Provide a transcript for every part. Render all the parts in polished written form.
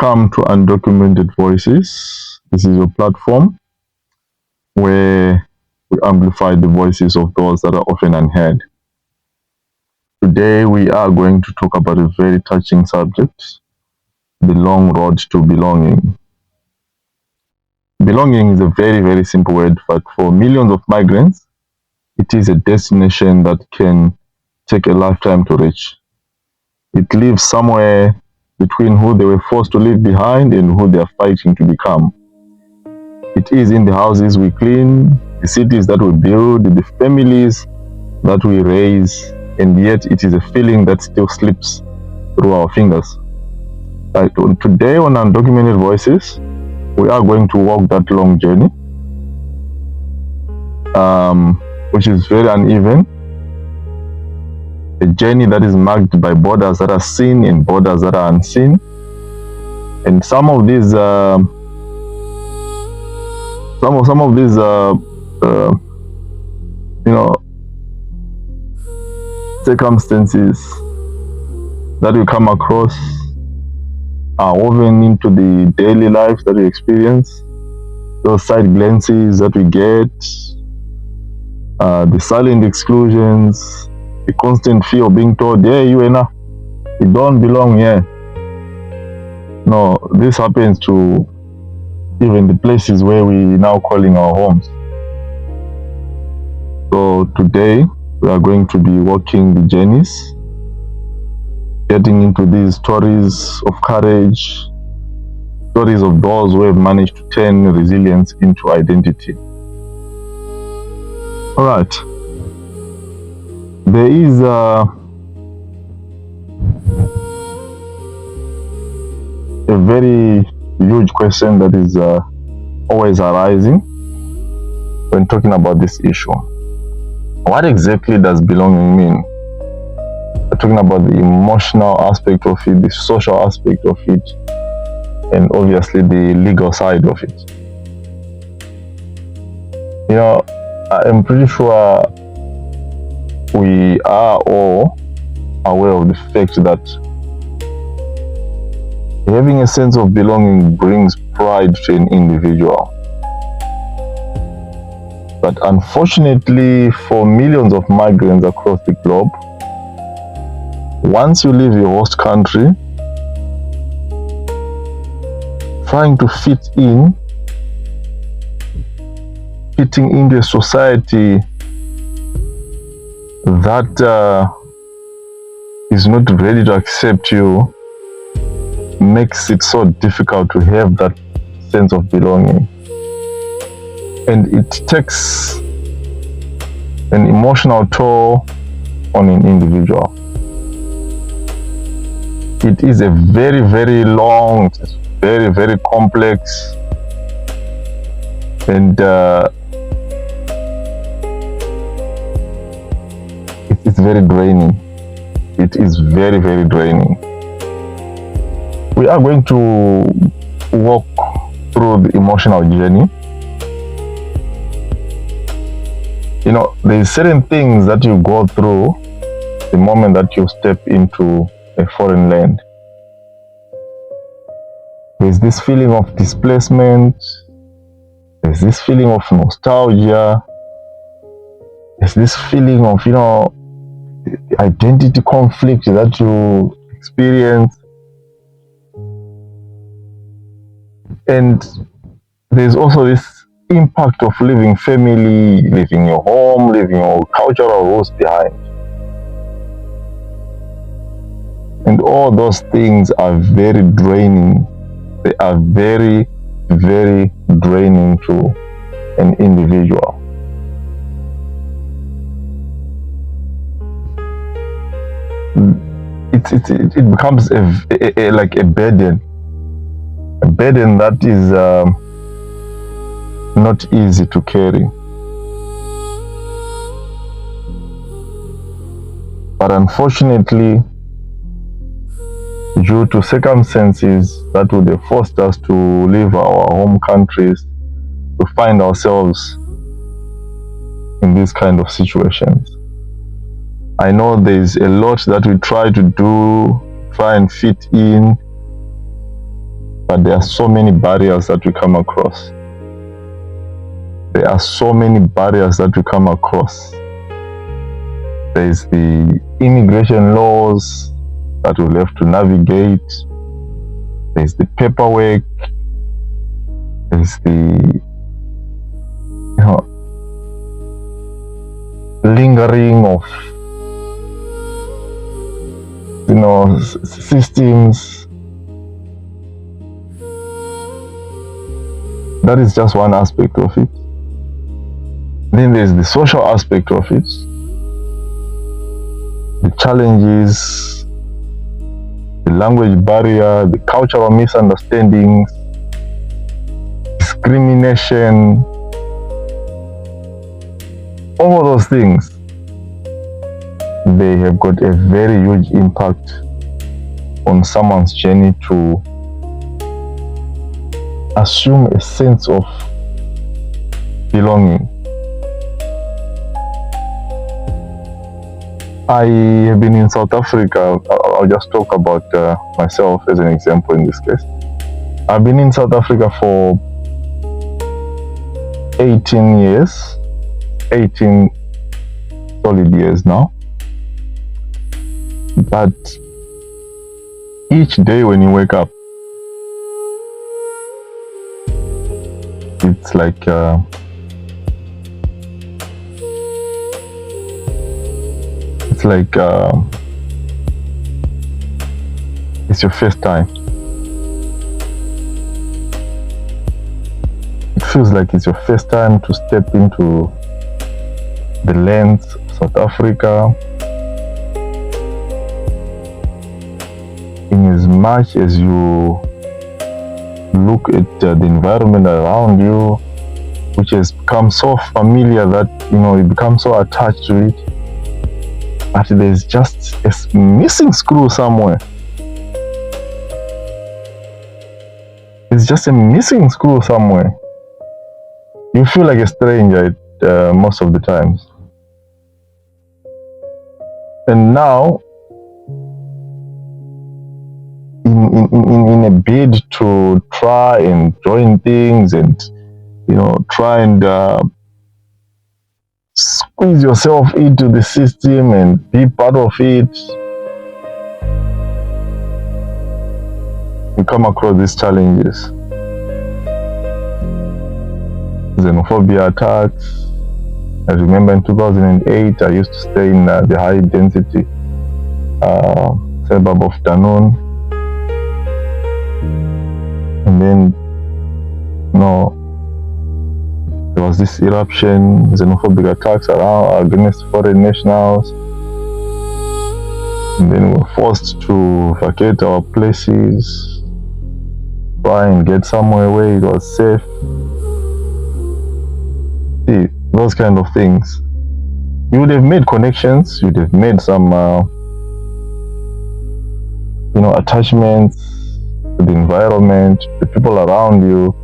Welcome to Undocumented Voices. This is a platform where we amplify the voices of those that are often unheard. Today, we are going to talk about a very touching subject, the long road to belonging. Belonging is a very, very simple word, but for millions of migrants, it is a destination that can take a lifetime to reach. It lives somewhere between who they were forced to leave behind and who they are fighting to become. It is in the houses we clean, the cities that we build, the families that we raise, and yet it is a feeling that still slips through our fingers. Today on Undocumented Voices, we are going to walk that long journey, which is very uneven. A journey that is marked by borders that are seen and borders that are unseen. And some of these circumstances that we come across are woven into the daily lives that we experience, those side glances that we get, the silent exclusions, the constant fear of being told, yeah, you don't belong here. No, this happens to even the places where we now calling our homes. So today we are going to be walking the journeys, getting into these stories of courage, stories of those who have managed to turn resilience into identity. All right. There is a very huge question that is always arising when talking about this issue. What exactly does belonging mean? We're talking about the emotional aspect of it, the social aspect of it, and obviously the legal side of it. You know, I am pretty sure we are all aware of the fact that having a sense of belonging brings pride to an individual. But unfortunately, for millions of migrants across the globe, once you leave your host country, trying to fitting into a society that is not ready to accept you makes it so difficult to have that sense of belonging. And it takes an emotional toll on an individual. It is a very, very long, it's very, very complex, and it's very draining. It is very, very draining. We are going to walk through the emotional journey. You know, there's certain things that you go through the moment that you step into a foreign land. There's this feeling of displacement. There's this feeling of nostalgia. There's this feeling of, identity conflict that you experience. And there's also this impact of leaving family, leaving your home, leaving your cultural roots behind. And all those things are very draining. They are very, very draining to an individual. It becomes like a burden that is not easy to carry. But unfortunately, due to circumstances that would have forced us to leave our home countries, we find ourselves in these kind of situations. I know there's a lot that we try to do, try and fit in, But there are so many barriers that we come across. There are so many barriers that we come across. There is the immigration laws that we'll have to navigate. There's the paperwork. There's the lingering of systems. That is just one aspect of it. Then there's the social aspect of it, the challenges, the language barrier, the cultural misunderstandings, discrimination, all of those things. They have got a very huge impact on someone's journey to assume a sense of belonging. I have been in South Africa. I'll just talk about myself as an example in this case. I've been in South Africa for 18 years, 18 solid years now. But each day when you wake up, it's like it's your first time. It feels like it's your first time to step into the lands of South Africa. In as much as you look at the environment around you, which has become so familiar that you become so attached to it, but there's just a missing screw somewhere. It's just a missing screw somewhere. You feel like a stranger most of the times. And now, in a bid to try and join things and try and squeeze yourself into the system and be part of it, you come across these challenges. Xenophobia attacks. I remember in 2008 I used to stay in the high density suburb of Danone. And then, there was this eruption, xenophobic attacks against foreign nationals. And then we were forced to vacate our places, try and get somewhere where it was safe. See, those kind of things. You would have made connections, you would have made some, attachments to the environment, the people around you,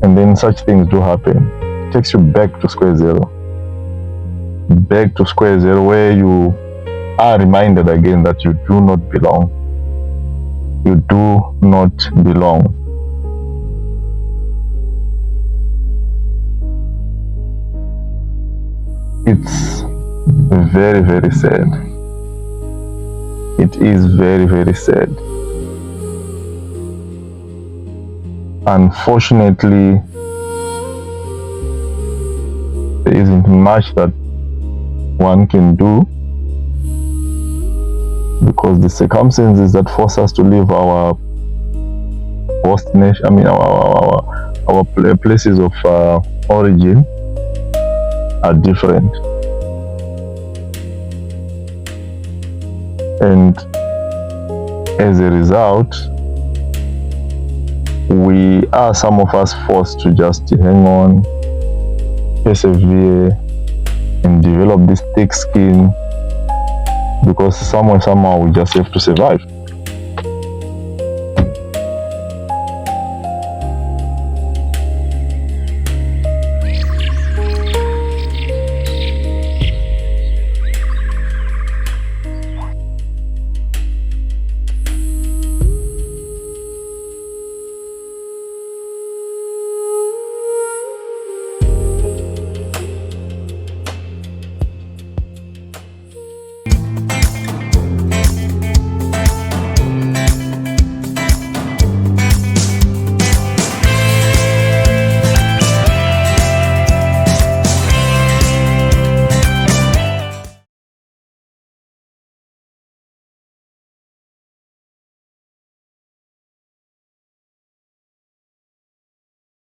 and then such things do happen. It takes you back to square zero. Back to square zero, where you are reminded again that you do not belong. You do not belong. It's very, very sad. It is very, very sad. Unfortunately, there isn't much that one can do, because the circumstances that force us to leave our destination, our places of origin are different. And as a result, some of us forced to just hang on, persevere, and develop this thick skin, because somehow we just have to survive.